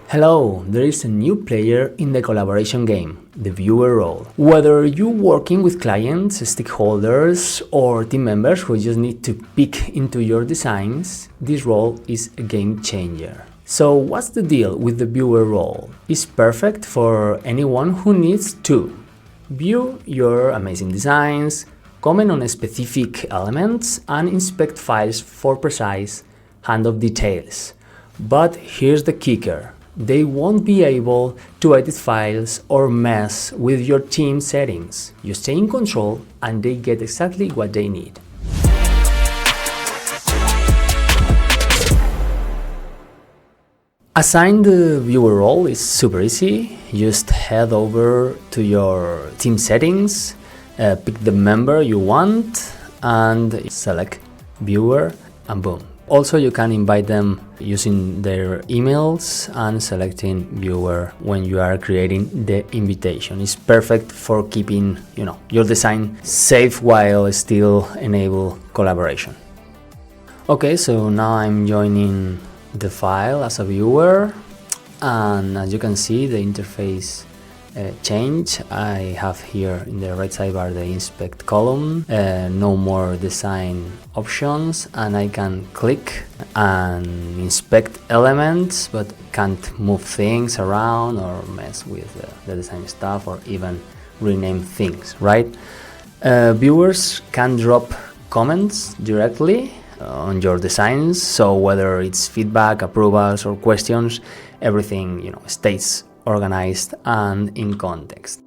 Hello, there is a new player in the collaboration game, the viewer role. Whether you're working with clients, stakeholders, or team members who just need to peek into your designs, this role is a game changer. So what's the deal with the viewer role? It's perfect for anyone who needs to view your amazing designs, comment on specific elements, and inspect files for precise handoff details. But here's the kicker. They won't be able to edit files or mess with your team settings. You stay in control and they get exactly what they need. Assign the viewer role is super easy. Just head over to your team settings, pick the member you want and select viewer and boom. Also, you can invite them using their emails and selecting viewer when you are creating the invitation. It's perfect for keeping, your design safe while still enable collaboration. Okay, so now I'm joining the file as a viewer, and as you can see, the interface change. I have here in the right sidebar the inspect column, no more design options, and I can click and inspect elements but can't move things around or mess with the design stuff or even rename things, right? Viewers can drop comments directly on your designs, so whether it's feedback, approvals, or questions, everything stays organized and in context.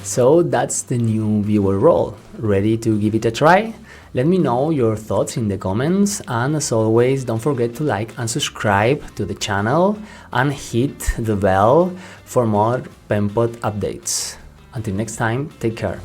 So that's the new viewer role. Ready to give it a try? Let me know your thoughts in the comments, and as always, don't forget to like and subscribe to the channel and hit the bell for more Penpot updates. Until next time, take care.